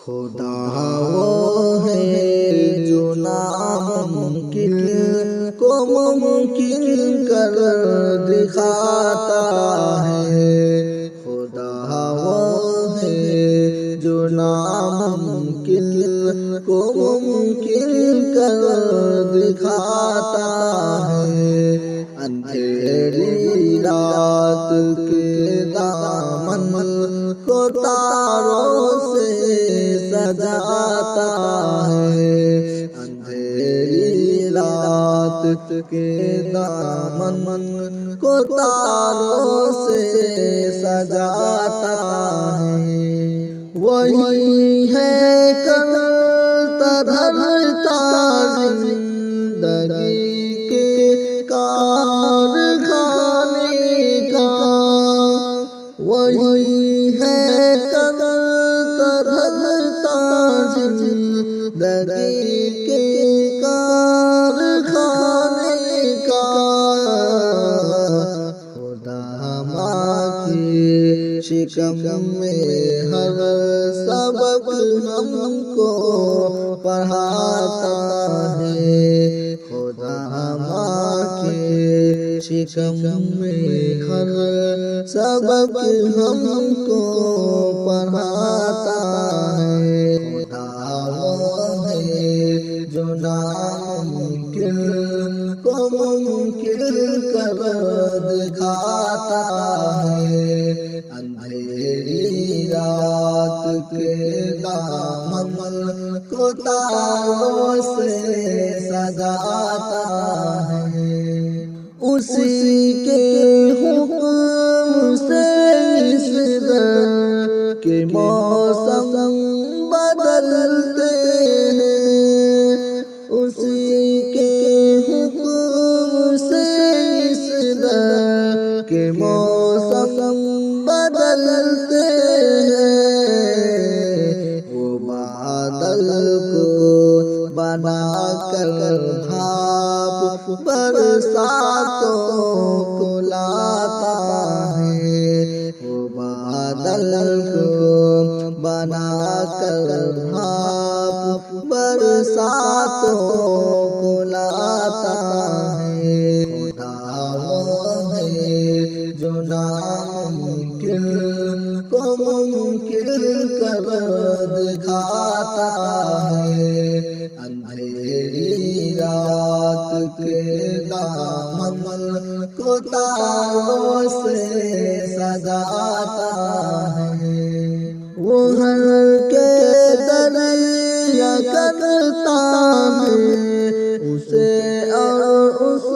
خدا وہ ہے جو ناممکن کو ممکن کر دکھاتا ہے، خدا وہ ہے جو ناممکن کو ممکن کر دکھاتا ہے، اندھیری رات کے دامن کو تاروں سے سجاتا ہے، اندھیری رات کے دامن کو تاروں سے سجاتا ہے، وہی ہے کرتا دھرتا زندگی کے کارخانے کا، وہی ہے کرتا دھرتا زندگی کے کارخانے کا، خدا ماں کی شکم میں ہر سبق ہم کو پڑھاتا ہے، خدا ماں کے شکم میں ہر سبق ہم کو پڑھاتا ہے، خدا وہ ہے جو ناممکن کو ممکن کر دکھاتا ہے، اندھیری رات کے دامن کو تاروں سے سجاتا ہے، اسی کے حکم سے اس در کے موسم بدلتے ہیں، اسی کے حکم سے اس در کے موسم بدلتے ہیں، وہ بادل کو بنا کر بھاپ برساتوں کو لاتا ہے، وہ بادل کو بنا کر بھاپ برساتوں کو لاتا ہے، خدا وہ ہے جو ناممکن کو ممکن کر دکھاتا ہے، اندھیری رات کے دامن کو تاروں سے سجاتا ہے، وہ ہر کے دریا کرتا ہے اسے اور اس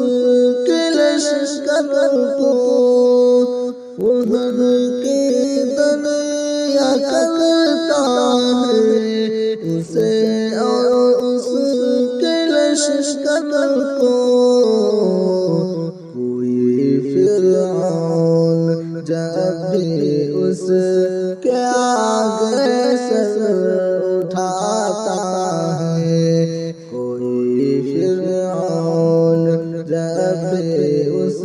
کے لشکر کو، وہ ہر کے دریا کرتا ہے اسے اور اس کے لشکر کو، کوئی فرعون جب بھی اس کے آگے سر اٹھاتا ہے، کوئی فرعون جب بھی اس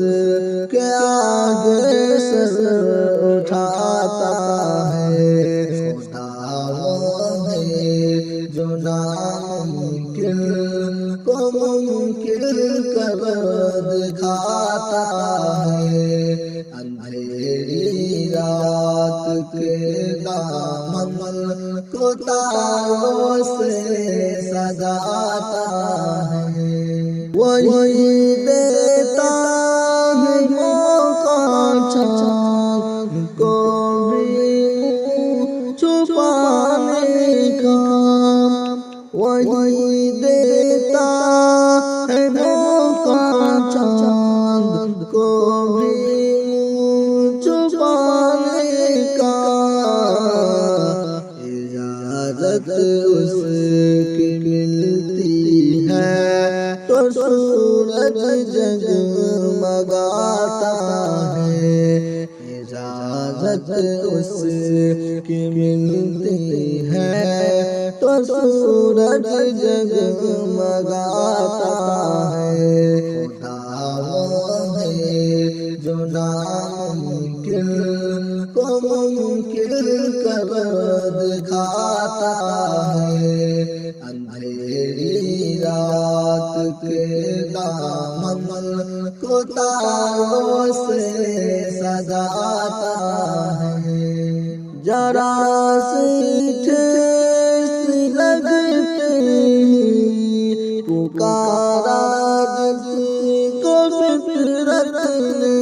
کے آگے سر اٹھاتا ہے، خدا وہ ہے جو ناممکن کو ممکن کر دکھاتا ہے، اندھیری رات کے دامن کو تاروں سے سجاتا ہے، وہی دیتا ہے موقع چاند کو بھی چھپانے کا، وہی دیتا ہے موقع چاند کو بھی چھپانے کا، اجازت اس کی ملتی ہے تو سورج جگمگاتا ہے، اجازت اس کی ملتی ہے تو سورج جگمگاتا ہے، خدا وہ ہے جو ناممکن کو ممکن کر کر دکھاتا ہے، اندھیری رات کے دامن کو تاروں سے سجاتا ہے۔ ذرا سی ٹھیس لگتے ہی پکارا جس کو فطرت نے،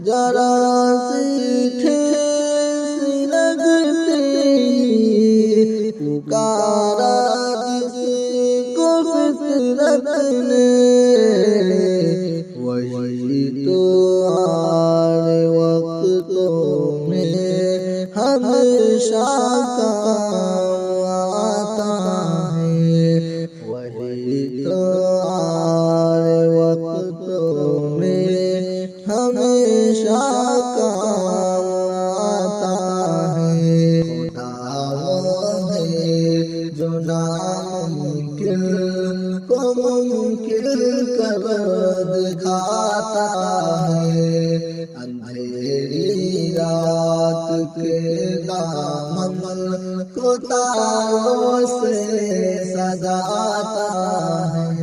ذرا سی ٹھیس لگتے ہی پکارا جس کو فطرت نے، وہی تو آر وقتوں میں ہمیشہ کام آتا ہے، وہی تو آر وقتوں میں ہمیشہ کام آتا ہے۔ خدا وہ ہے جو ناممکن کو ممکن کر دکھاتا ہے، اندھیری رات کے دامن کو تاروں سے سجاتا ہے۔